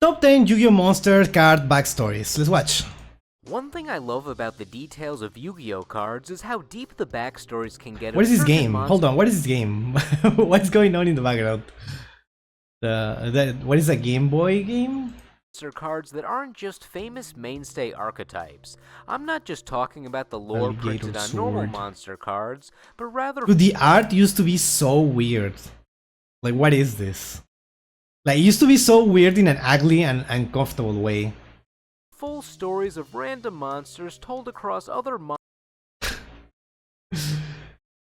Top 10 Yu-Gi-Oh! Monster card backstories. Let's watch. One thing I love about the details of Yu-Gi-Oh cards is how deep the backstories can get. What is this game? Hold on, what is this game? What's going on in the background? What is a Game Boy game? Monster cards that aren't just famous mainstay archetypes. I'm not just talking about the lore printed on normal monster cards, but rather... Dude, the art used to be so weird. Like, what is this? Like, it used to be so weird in an ugly and uncomfortable way. Full stories of random monsters told across other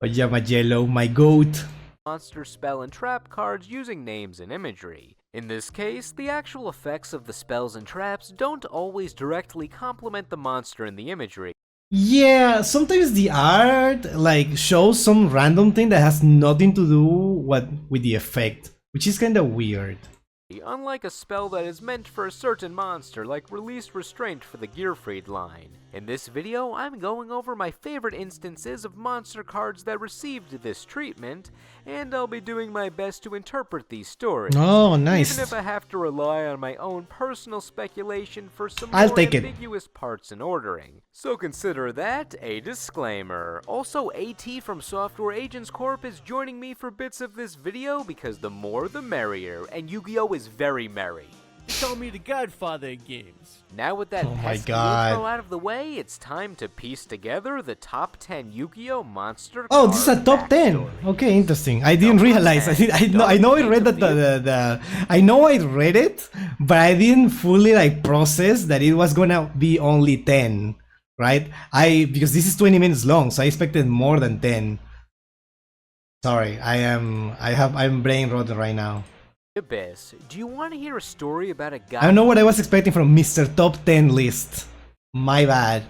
Yellow, my goat. Monster spell and trap cards using names and imagery. In this case, the actual effects of the spells and traps don't always directly complement the monster in the imagery. Yeah, sometimes the art like shows some random thing that has nothing to do with the effect, which is kind of weird. Unlike a spell that is meant for a certain monster, like Release Restraint for the Gearfried line. In this video, I'm going over my favorite instances of monster cards that received this treatment, and I'll be doing my best to interpret these stories. Oh, nice. Even if I have to rely on my own personal speculation for some more ambiguous parts and ordering. So consider that a disclaimer. Also, AT from Software Agents Corp is joining me for bits of this video because the more the merrier, and Yu-Gi-Oh! Is very merry. Call me the godfather of games. Now with that pesky intro out of the way, it's time to piece together the top 10 Yu-Gi-Oh! Monster Oh, this is a top 10. Okay, interesting. I didn't realize. I know I read I know I read it, but I didn't fully like process that it was gonna be only 10, right? Because this is 20 minutes long, so I expected more than 10. Sorry, I'm brain rotten right now. Abyss, do you want to hear a story about a guy? I don't know what I was expecting from Mr. Top 10 list. My bad.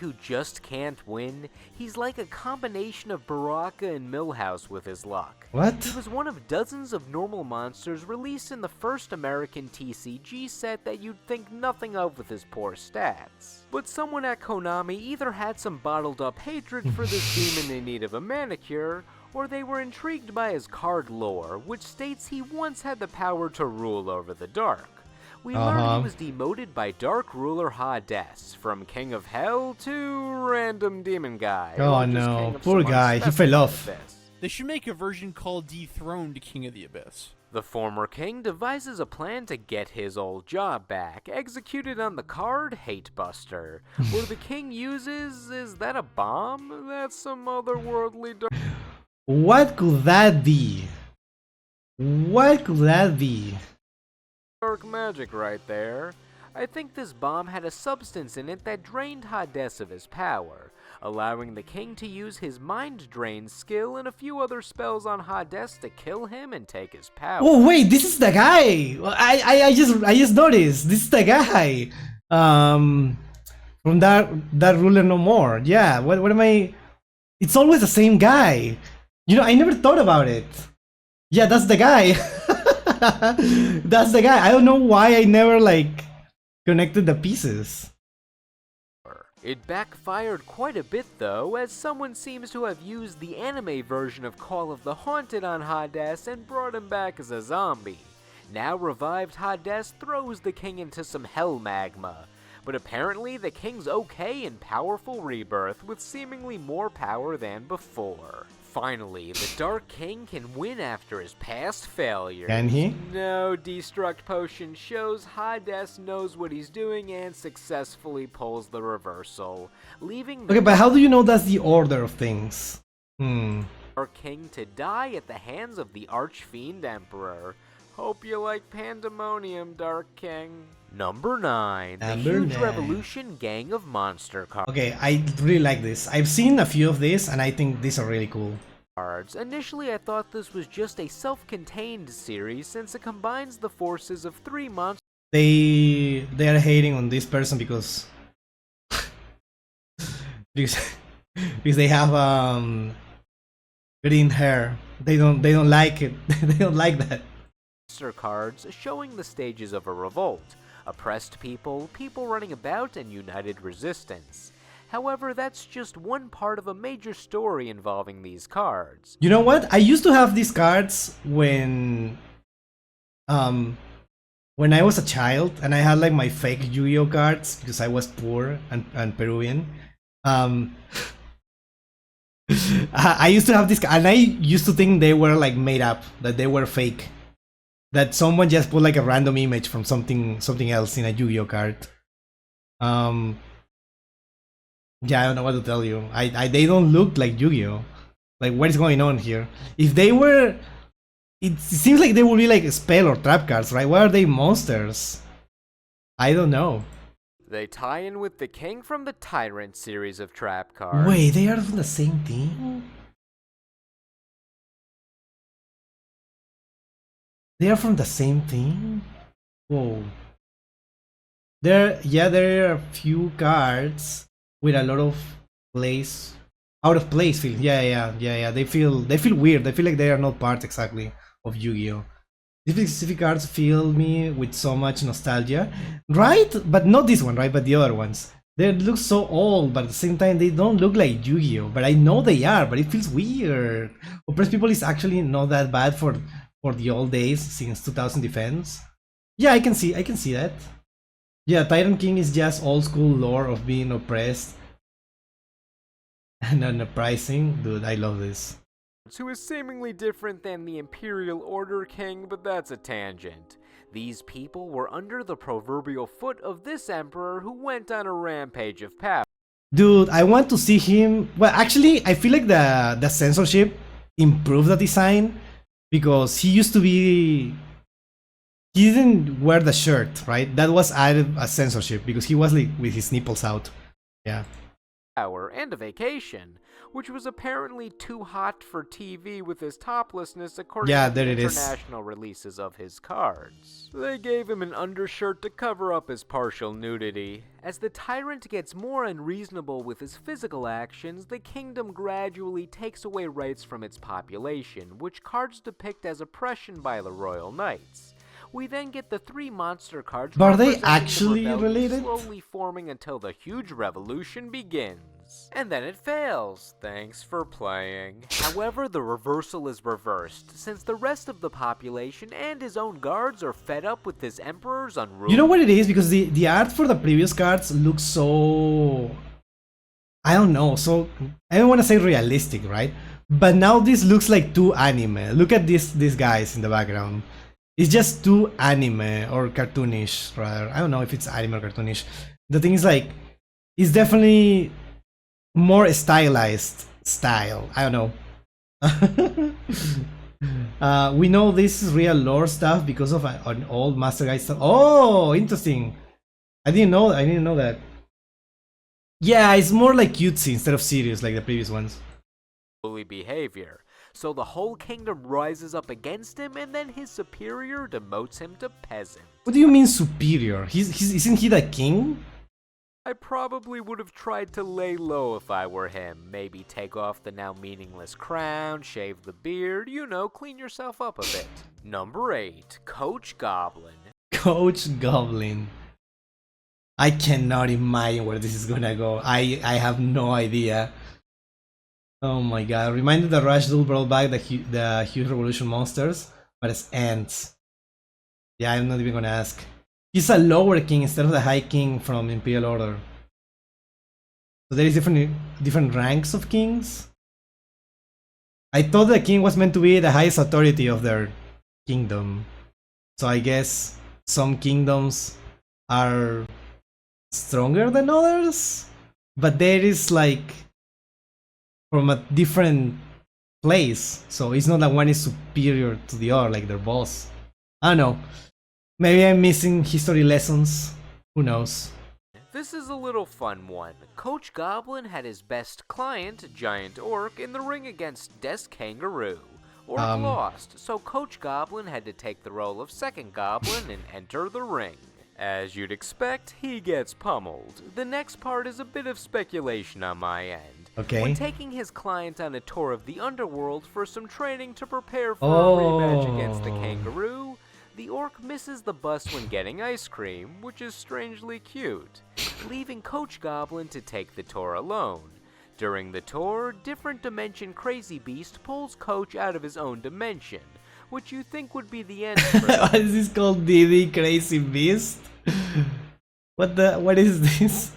Who just can't win. He's like a combination of Baraka and Millhouse with his luck. What? He was one of dozens of normal monsters released in the first American TCG set that you'd think nothing of with his poor stats. But someone at Konami either had some bottled up hatred for this demon in need of a manicure, or they were intrigued by his card lore, which states he once had the power to rule over the dark. We learned he was demoted by Dark Ruler Hades, from King of Hell to random demon guy. Oh no, poor guy, he fell off. They should make a version called Dethroned King of the Abyss. The former king devises a plan to get his old job back, executed on the card Hatebuster. Where the king uses, is that a bomb? That's some otherworldly dark... What could that be? What could that be? Dark magic right there. I think this bomb had a substance in it that drained Hades of his power, allowing the king to use his mind drain skill and a few other spells on Hades to kill him and take his power. Oh wait, this is the guy. I just noticed. This is the guy. From that ruler no more. Yeah. What am I? It's always the same guy. You know, I never thought about it. Yeah, that's the guy. That's the guy. I don't know why I never like connected the pieces. It backfired quite a bit though, as someone seems to have used the anime version of Call of the Haunted on Hades and brought him back as a zombie. Now revived Hades throws the king into some hell magma. But apparently the king's okay in powerful rebirth with seemingly more power than before. Finally, the Dark King can win after his past failures. Can he? No Destruct Potion shows Hades knows what he's doing and successfully pulls the reversal, leaving the... Okay, but how do you know that's the order of things? Dark King to die at the hands of the Archfiend Emperor. Hope you like Pandemonium, Dark King. Number 9, the Huge Revolution Gang of Monster Cards. Okay, I really like this. I've seen a few of these, and I think these are really cool. Initially, I thought this was just a self-contained series since it combines the forces of 3 monsters. They are hating on this person because because they have green hair. They don't like it. They don't like that. Cards showing the stages of a revolt. Oppressed people, people running about, and united resistance. However, that's just one part of a major story involving these cards. You know what? I used to have these cards when when I was a child and I had like my fake Yu-Gi-Oh cards because I was poor and Peruvian. Um, I used to have this, and I used to think they were like made up, that they were fake, that someone just put like a random image from something else in a Yu-Gi-Oh card. Um, yeah, I don't know what to tell you. They don't look like Yu-Gi-Oh. Like, what is going on here? If they were, it seems like they would be like spell or trap cards, right? Why are they monsters? I don't know. They tie in with the King from the Tyrant series of trap cards. Wait, they are from the same thing? They are from the same thing? Whoa. There are a few cards with a lot of place, out of place feel. Yeah. They feel weird. They feel like they are not part exactly of Yu-Gi-Oh. These specific cards fill me with so much nostalgia, right? But not this one, right? But the other ones. They look so old, but at the same time they don't look like Yu-Gi-Oh. But I know they are, but it feels weird. Oppressed People is actually not that bad for the old days since 2000 Defense. Yeah, I can see that. Yeah, Tyrant King is just old school lore of being oppressed and uprising. Dude, I love this. Who is seemingly different than the Imperial Order King, but that's a tangent. These people were under the proverbial foot of this emperor who went on a rampage of power. Dude, I want to see him. Well, actually, I feel like the censorship improved the design because he used to be. He didn't wear the shirt, right? That was added as censorship because he was like with his nipples out. Yeah. And a vacation, which was apparently too hot for TV with his toplessness according to the international releases of his cards. They gave him an undershirt to cover up his partial nudity. As the tyrant gets more unreasonable with his physical actions, the kingdom gradually takes away rights from its population, which cards depict as oppression by the royal knights. We then get the 3 monster cards. But are they actually related? Slowly forming until the huge revolution begins. And then it fails. Thanks for playing. However, the reversal is reversed, since the rest of the population and his own guards are fed up with this emperor's unruly. You know what it is? Because the art for the previous cards looks so... I don't know, so... I don't want to say realistic, right? But now this looks like too anime. Look at these guys in the background. It's just too anime or cartoonish, rather. I don't know if it's anime or cartoonish. The thing is, like, it's definitely more stylized style. I don't know. We know this is real lore stuff because of an old Master Guide stuff. Oh, interesting. I didn't know that. Yeah, it's more like cutesy instead of serious like the previous ones. Behavior. So the whole kingdom rises up against him, and then his superior demotes him to peasant. What do you mean superior? Isn't he the king? I probably would have tried to lay low if I were him. Maybe take off the now meaningless crown, shave the beard, you know, clean yourself up a bit. Number 8, Coach Goblin. Coach Goblin. I cannot imagine where this is gonna go. I have no idea. Oh my god, reminded the Rush Duel brought back the Huge Revolution monsters, but as ants. Yeah, I'm not even gonna ask. He's a lower king instead of the high king from Imperial Order. So there is different ranks of kings? I thought the king was meant to be the highest authority of their kingdom. So I guess some kingdoms are stronger than others? But there is like... from a different place, so it's not that one is superior to the other, like their boss. I don't know. Maybe I'm missing history lessons. Who knows? This is a little fun one. Coach Goblin had his best client, Giant Orc, in the ring against Desk Kangaroo. Orc lost, so Coach Goblin had to take the role of second Goblin and enter the ring. As you'd expect, he gets pummeled. The next part is a bit of speculation on my end. Okay. When taking his client on a tour of the underworld for some training to prepare for a rematch against the kangaroo, the orc misses the bus when getting ice cream, which is strangely cute, leaving Coach Goblin to take the tour alone. During the tour, Different Dimension Crazy Beast pulls Coach out of his own dimension, which you think would be the end for him. What is this called? Diddy Crazy Beast? What is this?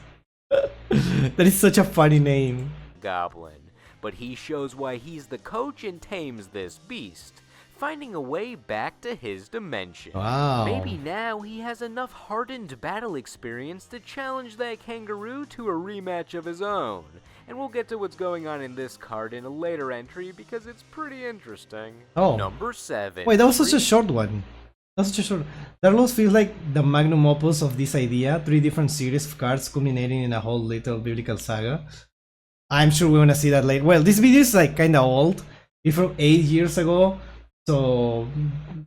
That is such a funny name. Goblin, but he shows why he's the coach and tames this beast, finding a way back to his dimension. Wow. Maybe now he has enough hardened battle experience to challenge that kangaroo to a rematch of his own. And we'll get to what's going on in this card in a later entry because it's pretty interesting. Oh. Number 7. Wait, that was such a short one. That's such a short. That almost feels like the magnum opus of this idea. 3 different series of cards culminating in a whole little biblical saga. I'm sure we're gonna see that later. Well, this video is like kinda old. It's from 8 years ago. So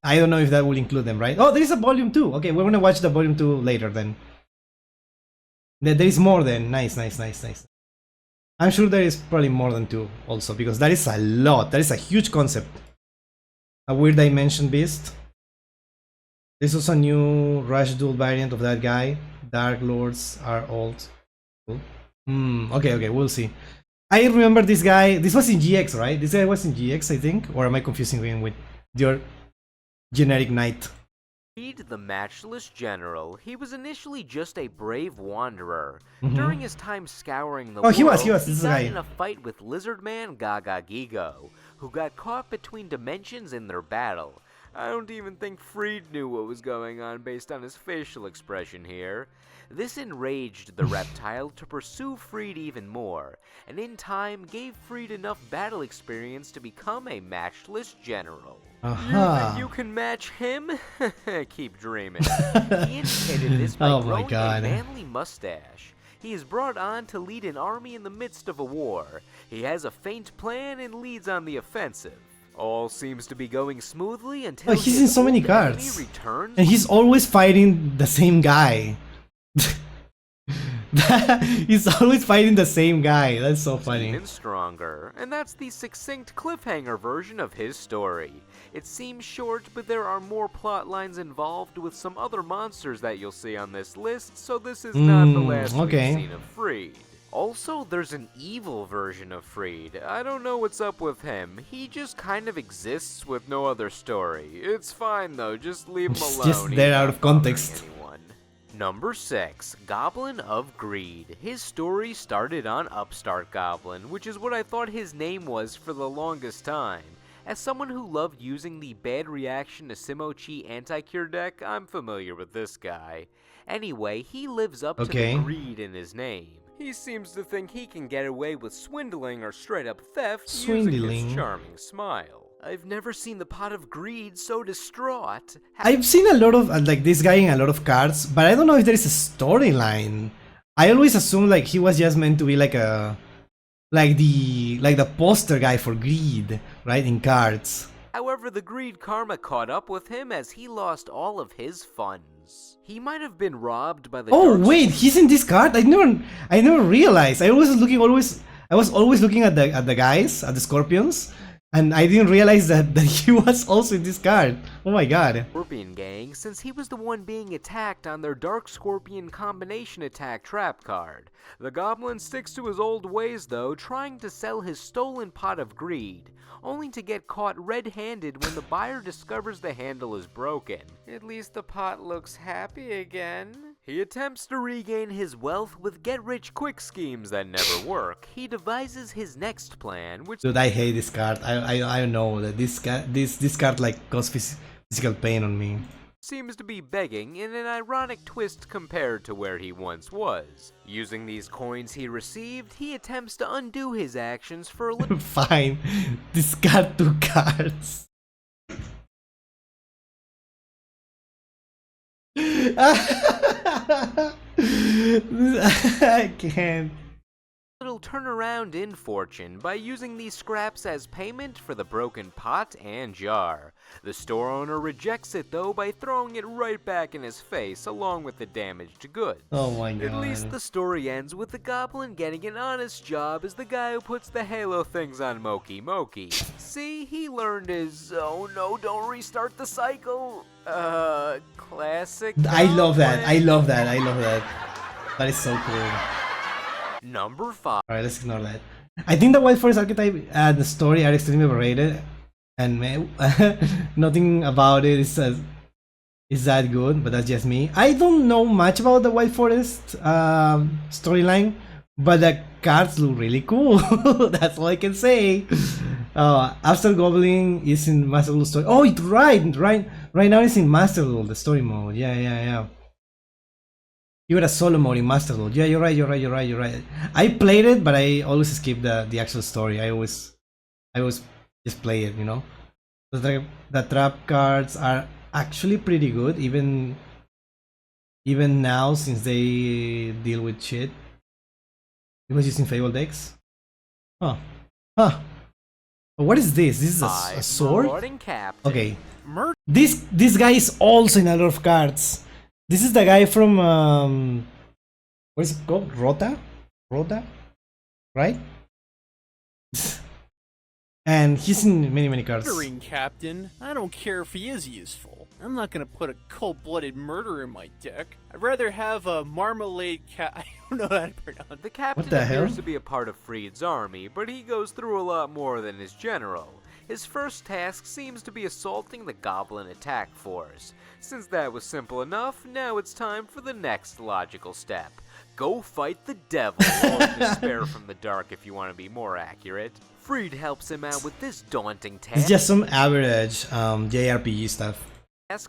I don't know if that will include them, right? Oh, there is a volume 2. Okay, we're gonna watch the volume 2 later then. There is more then. Nice. I'm sure there is probably more than 2 also, because that is a lot. That is a huge concept. A weird dimension beast. This was a new Rush Duel variant of that guy. Dark Lords are old. Okay, we'll see. I remember this guy. This was in GX, right? This guy was in GX, I think. Or am I confusing him with your generic knight? Freed the matchless general, he was initially just a brave wanderer. During his time scouring the world, he was. This he guy. got in a fight with lizard man Yugiboomer, who got caught between dimensions in their battle. I don't even think Freed knew what was going on based on his facial expression here. This enraged the reptile to pursue Freed even more, and in time gave Freed enough battle experience to become a matchless general. You think you can match him? Keep dreaming. He indicated this by growing a manly mustache. He is brought on to lead an army in the midst of a war. He has a faint plan and leads on the offensive. All seems to be going smoothly until he's in so many cards, returns. And he's always fighting the same guy. He's always fighting the same guy. That's so funny. Even stronger, and that's the succinct cliffhanger version of his story. It seems short, but there are more plot lines involved with some other monsters that you'll see on this list, so this is not the last we've seen of Freed. Also, there's an evil version of Freed. I don't know what's up with him. He just kind of exists with no other story. It's fine though, just leave him alone. Just there out of context. Number 6, Goblin of Greed. His story started on Upstart Goblin, which is what I thought his name was for the longest time. As someone who loved using the bad reaction to Simochi anti-cure deck, I'm familiar with this guy. Anyway, he lives up to the greed in his name. He seems to think he can get away with swindling or straight up theft using his charming smile. I've never seen the pot of greed so distraught. I've seen a lot of like this guy in a lot of cards, but I don't know if there is a storyline. I always assume like he was just meant to be like a the poster guy for greed, right, in cards. However, the greed karma caught up with him as he lost all of his funds. He might have been robbed by the wait, he's in this card? I never realized. I was always looking at the guys, at the scorpions. And I didn't realize that he was also in this card. Oh my god. Scorpion Gang, since he was the one being attacked on their Dark Scorpion combination attack trap card. The goblin sticks to his old ways though, trying to sell his stolen pot of greed, only to get caught red-handed when the buyer discovers the handle is broken. At least the pot looks happy again. He attempts to regain his wealth with get-rich-quick schemes that never work. He devises his next plan, which— Dude, I hate this card. I know that this card like causes physical pain on me. Seems to be begging in an ironic twist compared to where he once was. Using these coins he received, he attempts to undo his actions for a little— Fine, discard 2 cards. I can't. Little turnaround in fortune by using these scraps as payment for the broken pot and jar. The store owner rejects it though by throwing it right back in his face along with the damaged goods. Oh my god. At least the story ends with the goblin getting an honest job as the guy who puts the Halo things on Moki Moki. See, he learned his oh no, don't restart the cycle classic. I love that. That is so cool. Number 5. Alright, let's ignore that. I think the Wild Forest archetype and the story are extremely overrated. and man, nothing about it is that good, but that's just me. I don't know much about the White Forest storyline, but the cards look really cool. That's all I can say. After Goblin is in Master Duel story. Oh, it's right now it's in Master Duel, the story mode. Yeah. You had a solo mode in Master Duel. Yeah, you're right. I played it, but I always skip the actual story. I always just play it, you know. The trap cards are actually pretty good, even now, since they deal with shit. He was using Fable decks. Huh. What is this? This is a sword? Okay. This guy is also in a lot of cards. This is the guy from what is it called? Rota, right? And he's in many cards. Murdering Captain. I don't care if he is useful. I'm not gonna put a cold-blooded murder in my deck. I'd rather have a marmalade cat. I don't know how to pronounce. The captain appears to be a part of Freed's army, but he goes through a lot more than his general. His first task seems to be assaulting the Goblin attack force. Since that was simple enough, now it's time for the next logical step. Go fight the devil, or despair from the dark if you want to be more accurate. Freed helps him out with this daunting task. It's just some average JRPG stuff.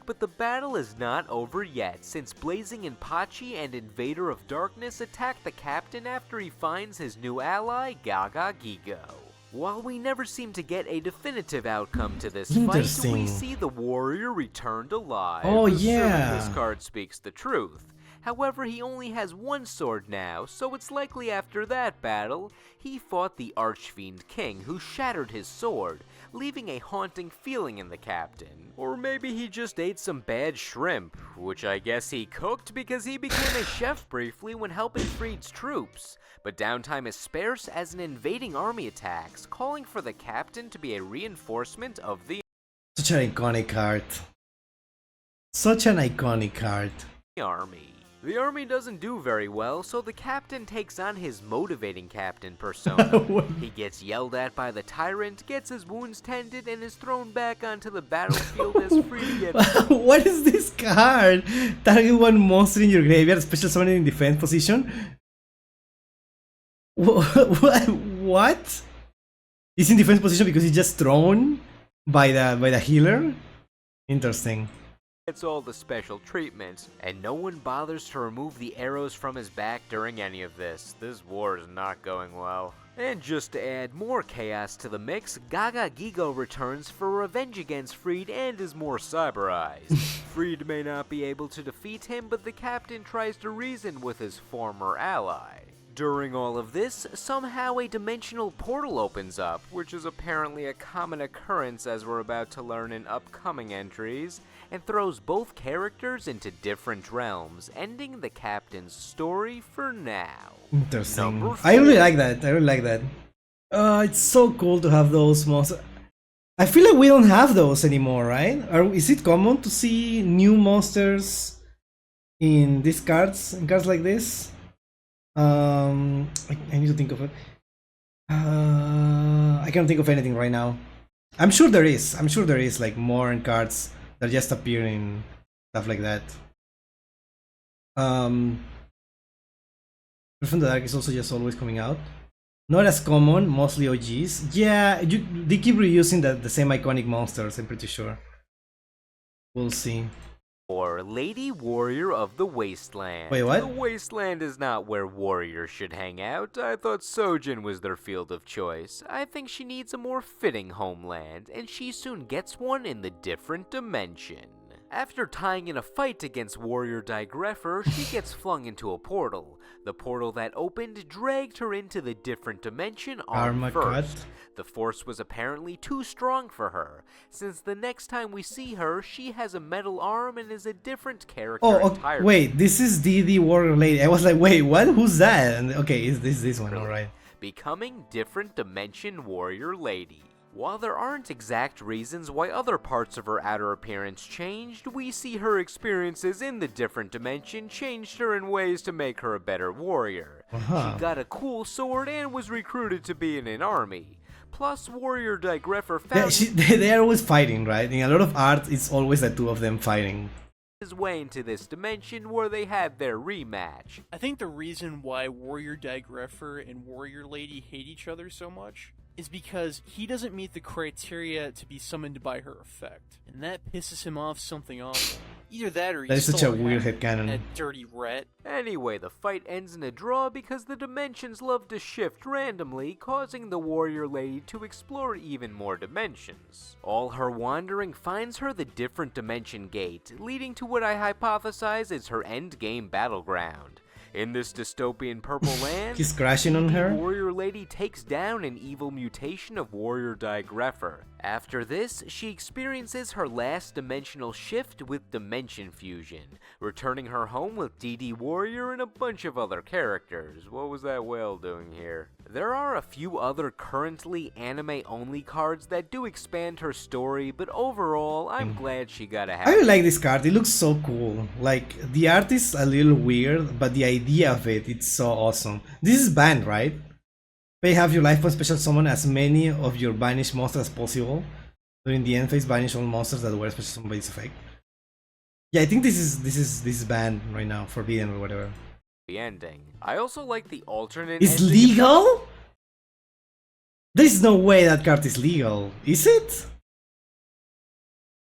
But the battle is not over yet, since Blazing Inpachi and Invader of Darkness attack the captain after he finds his new ally, Yugiboomer. While we never seem to get a definitive outcome to this fight, we see the warrior returned alive. Oh yeah! This card speaks the truth. However, he only has one sword now, so it's likely after that battle, he fought the Archfiend King, who shattered his sword, leaving a haunting feeling in the captain. Or maybe he just ate some bad shrimp, which I guess he cooked because he became a chef briefly when helping Freed's troops. But downtime is sparse as an invading army attacks, calling for the captain to be a reinforcement of the Such an iconic card. army. The army doesn't do very well, so the captain takes on his motivating captain persona. He gets yelled at by the tyrant, gets his wounds tended, and is thrown back onto the battlefield as free to get... What is this card? Target one monster in your graveyard, special summon in defense position? What? He's in defense position because he's just thrown by the healer? Interesting. Gets all the special treatment, and no one bothers to remove the arrows from his back during any of this. This war is not going well. And just to add more chaos to the mix, Yugioh returns for revenge against Freed and is more cyberized. Freed may not be able to defeat him, but the captain tries to reason with his former ally. During all of this, somehow a dimensional portal opens up, which is apparently a common occurrence as we're about to learn in upcoming entries, and throws both characters into different realms, ending the captain's story for now. Interesting. I really like that. It's so cool to have those monsters. I feel like we don't have those anymore, right? Is it common to see new monsters in these cards, in cards like this? I need to think of it. I can't think of anything right now. I'm sure there is like more in cards that just appear in stuff like that. From the Dark is also just always coming out. Not as common, mostly OGs. Yeah, they keep reusing the same iconic monsters, I'm pretty sure. We'll see. Or Lady Warrior of the Wasteland. Wait, what? The Wasteland is not where warriors should hang out. I thought Sojin was their field of choice. I think she needs a more fitting homeland, and she soon gets one in the different dimension. After tying in a fight against Warrior Digreffer, she gets flung into a portal. The portal that opened dragged her into the different dimension arm first. The force was apparently too strong for her, since the next time we see her, she has a metal arm and is a different character entirely. Wait, this is the Warrior Lady. I was like, wait, what? Who's that? And, okay, is this one, alright. Becoming different dimension Warrior Lady. While there aren't exact reasons why other parts of her outer appearance changed, we see her experiences in the different dimension changed her in ways to make her a better warrior. She got a cool sword and was recruited to be in an army. Plus, Warrior Digreffer Yeah, found they're always fighting, right? In a lot of art, it's always the two of them fighting. his way into this dimension where they had their rematch. I think the reason why Warrior Digreffer and Warrior Lady hate each other so much is because he doesn't meet the criteria to be summoned by her effect, and that pisses him off something awful. Either that or That he's is such a still weird that headcanon. dirty rat. Anyway, the fight ends in a draw because the dimensions love to shift randomly, causing the warrior lady to explore even more dimensions. All her wandering finds her the different dimension gate, leading to what I hypothesize is her endgame battleground. In this dystopian purple land, He's crashing on her. Warrior Lady takes down an evil mutation of Warrior Digreffer. After this, she experiences her last dimensional shift with Dimension Fusion, returning her home with DD Warrior and a bunch of other characters. What was that whale doing here? There are a few other currently anime-only cards that do expand her story, but overall, I'm glad she got a I happy really like this card. It looks so cool. Like, the art is a little weird, but the idea of it, it's so awesome. This is banned, right? Pay half your life point special summon as many of your banished monsters as possible. During the end phase, banish all monsters that were special summoned by this effect. Yeah, I think this is banned right now, forbidden or whatever. ending. I also like the alternate It's ending. legal? There's no way that card is legal, is it?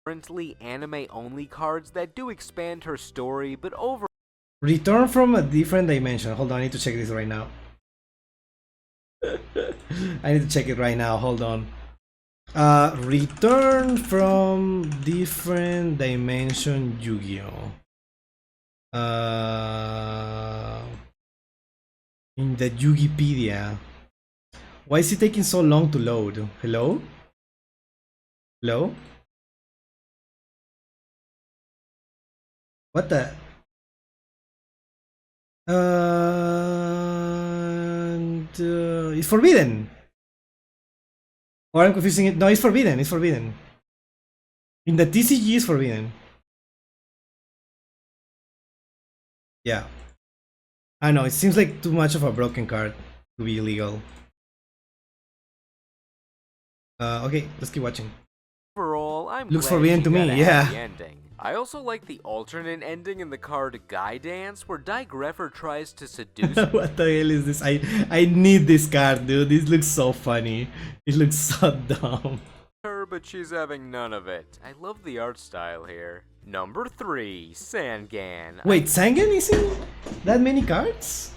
Currently anime-only cards that do expand her story, but overall, Return from a different dimension. Hold on, I need to check this right now. I need to check it right now, hold on. Return from different dimension Yu-Gi-Oh! In the Yugipedia. Why is it taking so long to load? Hello? Hello? What the? It's forbidden. Or I'm confusing it. No, it's forbidden. It's forbidden. In the TCG, it's forbidden. Yeah. I know. It seems like too much of a broken card to be illegal. Okay, let's keep watching. I'm Looks glad forbidden she to me, got a yeah. happy ending. I also like the alternate ending in the card Guy Dance, where Digreffer tries to seduce What the hell is this? I need this card, dude. This looks so funny. It looks so dumb. her, but she's having none of it. I love the art style here. Number 3, Sangan. Wait, Sangan is in that many cards?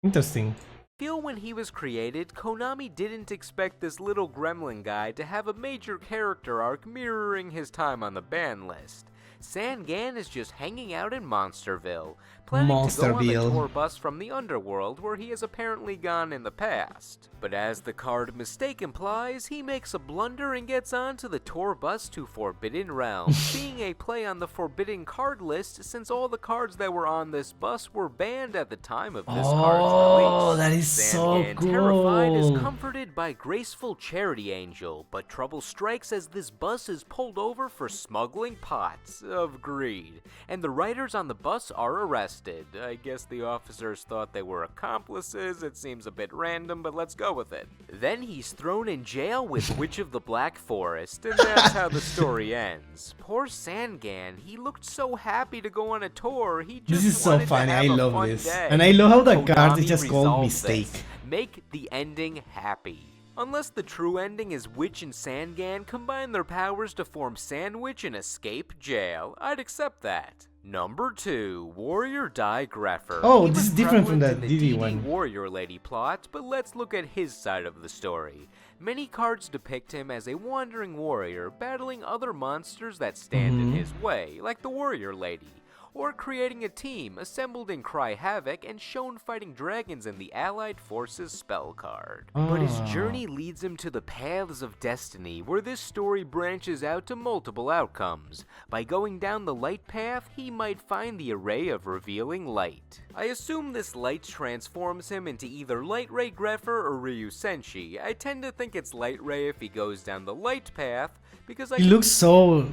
Interesting. I feel when he was created, Konami didn't expect this little gremlin guy to have a major character arc mirroring his time on the ban list. Sangan is just hanging out in Monsterville, planning to go on the Monsterville. tour bus from the underworld where he has apparently gone in the past. But as the card Mistake implies, he makes a blunder and gets onto the tour bus to Forbidden Realms, being a play on the Forbidden card list since all the cards that were on this bus were banned at the time of this card's release. That is so Sangan, cool. terrified, is comforted by Graceful Charity Angel, but trouble strikes as this bus is pulled over for smuggling pots of greed, and the riders on the bus are arrested. I guess the officers thought they were accomplices. It seems a bit random, but let's go with it. Then he's thrown in jail with Witch of the Black Forest, and that's how the story ends. Poor Sangan, he looked so happy to go on a tour. He just This is so wanted to funny. have I a love fun this. day. And I love how the card is Konami just called resolved Mistake. this. Make the ending happy. Unless the true ending is Witch and Sangan combine their powers to form Sandwich and escape jail, I'd accept that. Number 2, Warrior Digreffer. Oh, He this was is different from prevalent the in DD DD one. Warrior Lady plot, but let's look at his side of the story. Many cards depict him as a wandering warrior battling other monsters that stand in his way, like the Warrior Lady, or creating a team assembled in Cry Havoc and shown fighting dragons in the Allied Forces spell card. But his journey leads him to the paths of destiny, where this story branches out to multiple outcomes. By going down the light path, he might find the array of revealing light. I assume this light transforms him into either Light Ray Greffer or Ryu Senshi. I tend to think it's Light Ray if he goes down the light path, because I He looks so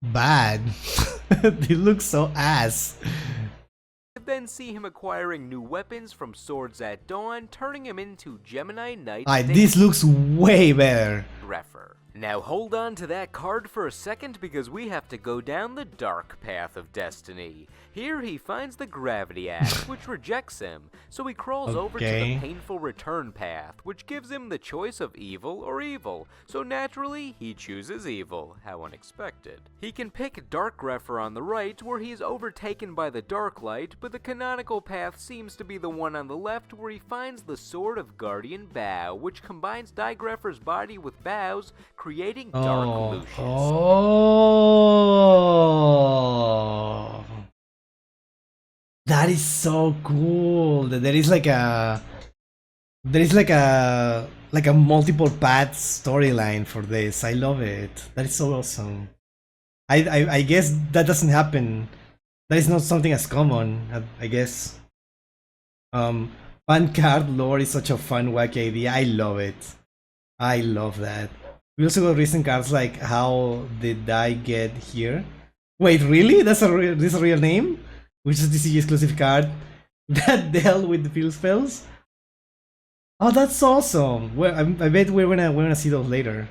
bad. He looks so ass. Then see him acquiring new weapons from Swords at Dawn, turning him into Gemini Knight. Alright, this looks way better. Greffer. Now hold on to that card for a second because we have to go down the dark path of destiny. Here he finds the gravity axe, which rejects him, so he crawls over to the painful return path, which gives him the choice of evil or evil, so naturally he chooses evil. How unexpected. He can pick Dark Greffer on the right, where he is overtaken by the Dark Light, but the canonical path seems to be the one on the left, where he finds the Sword of Guardian Bow, which combines Greffer's body with Bow's, creating Dark Lucius. Oh, that is so cool. There is like a multiple path storyline for this. I love it. That is so awesome. I guess that doesn't happen. That is not something as common, I guess. Fan card lore is such a fun, wacky idea. I love it. I love that. We also got recent cards like How Did I Get Here? Wait, really? This is a real name? Which is TCG exclusive card that dealt with the field spells? Oh, that's awesome. Well, I bet we're gonna see those later.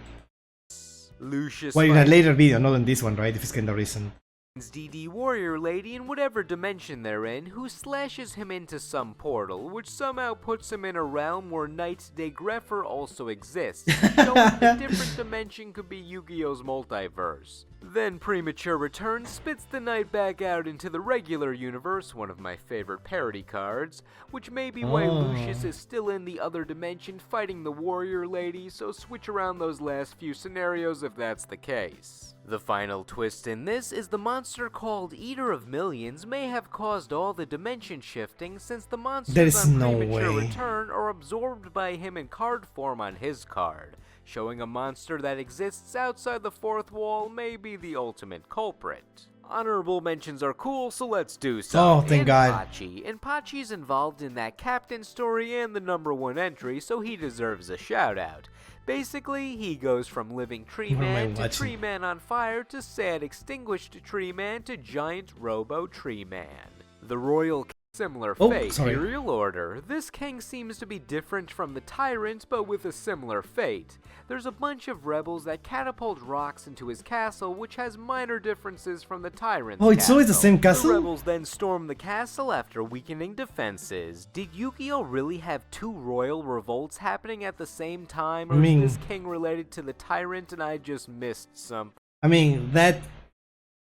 Lucius. Well, in a later video, not in this one, right? If it's kinda recent. DD Warrior Lady in whatever dimension they're in, who slashes him into some portal, which somehow puts him in a realm where Knight de Greffer also exists, showing a different dimension could be Yu-Gi-Oh's multiverse. Then Premature Return spits the Knight back out into the regular universe, one of my favorite parody cards, which may be why Lucius is still in the other dimension fighting the Warrior Lady, so switch around those last few scenarios if that's the case. The final twist in this is the monster called Eater of Millions may have caused all the dimension shifting, since the monsters on Premature Return are absorbed by him in card form on his card, showing a monster that exists outside the fourth wall may be the ultimate culprit. Honorable mentions are cool, so let's do some. Oh, thank God. And Pachi's involved in that captain story and the #1 entry, so he deserves a shout out. Basically, he goes from living tree man to tree man on fire to sad extinguished tree man to giant robo tree man. The royal similar fate. Imperial Order. This king seems to be different from the tyrant, but with a similar fate. There's a bunch of rebels that catapult rocks into his castle, which has minor differences from the tyrant's Oh, it's always the same castle? The rebels then storm the castle after weakening defenses. Did Yu-Gi-Oh! Really have two royal revolts happening at the same time, or is this king related to the tyrant and I just missed some? I mean, that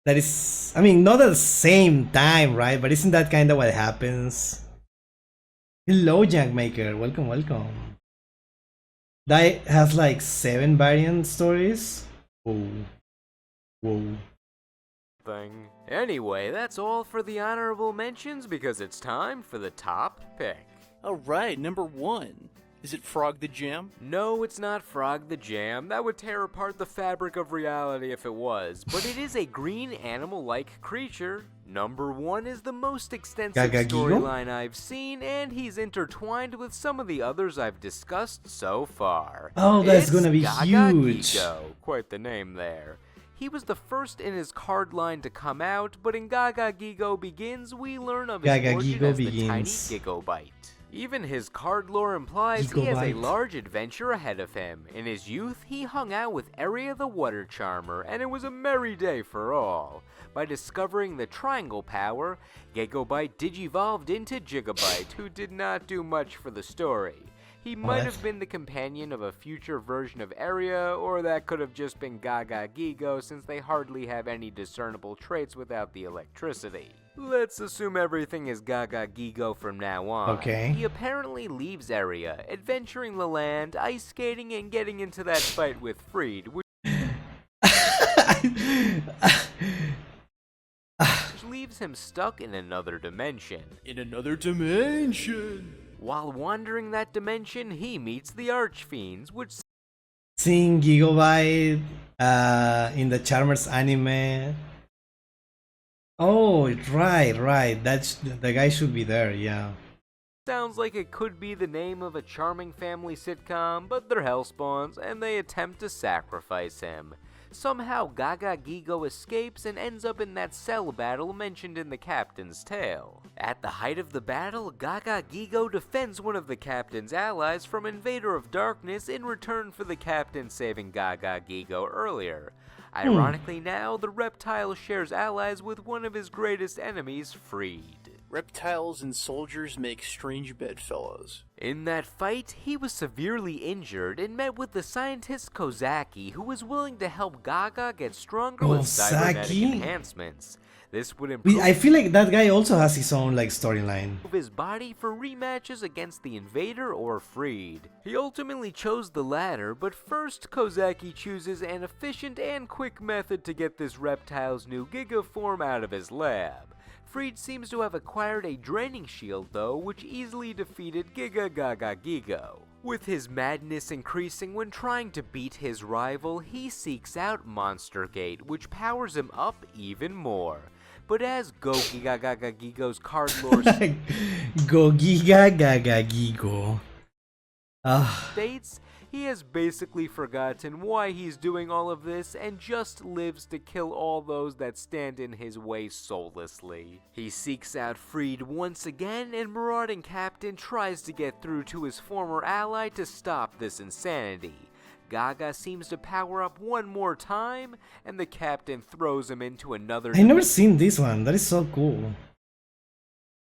is, I mean, not at the same time, right? But isn't that kind of what happens? Hello, Jankmaker. Welcome, welcome. That has like 7 variant stories. Whoa. Whoa. Thing. Anyway, that's all for the honorable mentions because it's time for the top pick. Alright, number 1. Is it Frog the Jam? No, it's not Frog the Jam. That would tear apart the fabric of reality if it was. But it is a green animal-like creature. Number 1 is the most extensive storyline I've seen, and he's intertwined with some of the others I've discussed so far. Oh, that's gonna be huge. Quite the name there. He was the first in his card line to come out, but in Gaga Gigo Begins, we learn of his origin as the tiny Gigobite. Even his card lore implies he has a large adventure ahead of him. In his youth, he hung out with Area the Water Charmer, and it was a merry day for all. By discovering the triangle power, Gigobite digivolved into Gigabyte, who did not do much for the story. He might have been the companion of a future version of Area, or that could have just been Gaga Gigo, since they hardly have any discernible traits without the electricity. Let's assume everything is Gaga Gigo from now on. Okay. He apparently leaves Area, adventuring the land, ice skating, and getting into that fight with Freed, which leaves him stuck in another dimension. While wandering that dimension, he meets the Archfiends, which seeing Gigobite in the Charmers anime. Oh, right. That's the guy should be there, yeah. sounds like it could be the name of a charming family sitcom, but they're hellspawns and they attempt to sacrifice him. Somehow Gaga Gigo escapes and ends up in that cell battle mentioned in the captain's tale. At the height of the battle, Gaga Gigo defends one of the captain's allies from Invader of Darkness in return for the captain saving Gaga Gigo earlier. Ironically now, the reptile shares allies with one of his greatest enemies, Freed. Reptiles and soldiers make strange bedfellows. In that fight, he was severely injured and met with the scientist Kozaki, who was willing to help Gaga get stronger with cybernetic Kozaki? enhancements. This would improve I feel like that guy also has his own like storyline. his body for rematches against the Invader or Freed. He ultimately chose the latter, but first Kozaki chooses an efficient and quick method to get this reptile's new Giga form out of his lab. Freed seems to have acquired a draining shield though, which easily defeated Giga Gaga Gigo. With his madness increasing when trying to beat his rival, he seeks out Monster Gate, which powers him up even more. But as Go Giga Gaga Gigo's card lore Go Giga Gaga Gigo. states, he has basically forgotten why he's doing all of this and just lives to kill all those that stand in his way soullessly. He seeks out Freed once again, and marauding Captain tries to get through to his former ally to stop this insanity. Gaga seems to power up one more time, and the Captain throws him into another I never seen this one. That is so cool.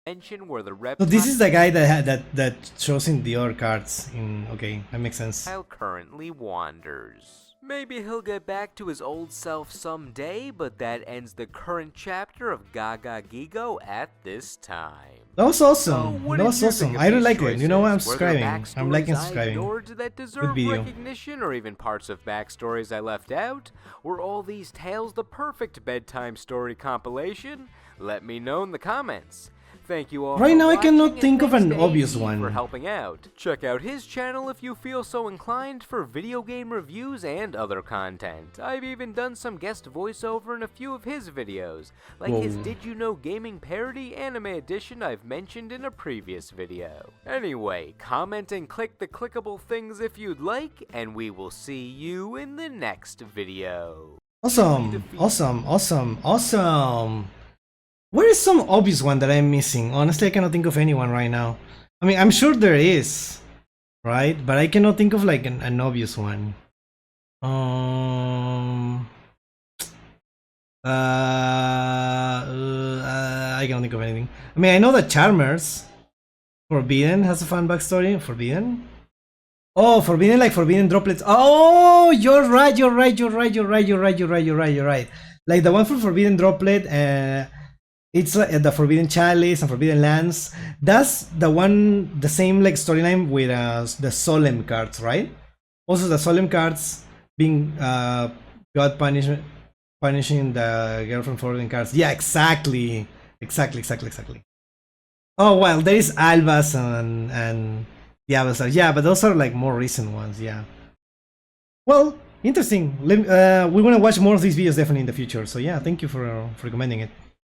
dimension where the So reptile this is the guy that shows in the other cards. Okay, that makes sense. currently wanders. Maybe he'll get back to his old self someday, but that ends the current chapter of Gaga Gigo at this time. That was awesome. What That did was you awesome. think of I really these like it. You know what? I'm choices? Were there subscribing. I'm liking and backstories I subscribing. ignored that deserve video. recognition, or even parts of backstories I left out? Were all these tales the perfect bedtime story compilation? Let me know in the comments. Thank you all Right for now I cannot watching, think and of thanks an to obvious AZ one. for helping out. Check out his channel if you feel so inclined for video game reviews and other content. I've even done some guest voiceover in a few of his videos, like his Whoa. Did You Know Gaming parody anime edition I've mentioned in a previous video. Anyway, comment and click the clickable things if you'd like, and we will see you in the next video. Awesome. Awesome. Awesome. Awesome. Where is some obvious one that I'm missing? Honestly, I cannot think of anyone right now. I mean, I'm sure there is, right? But I cannot think of like an obvious one. I cannot think of anything. I mean, I know that Charmers Forbidden has a fun backstory. Forbidden? Oh, Forbidden, like Forbidden Droplets. Oh, you're right. Like the one from Forbidden Droplet, it's the Forbidden Chalice and Forbidden Lands. That's the one, the same like storyline with the Solemn cards, right? Also, the Solemn cards being God punishing the girl from Forbidden cards. Yeah, exactly. Oh well, there is Albas and Diablos. Yeah, but those are like more recent ones. Yeah. Well, interesting. We're gonna watch more of these videos definitely in the future. So yeah, thank you for recommending it.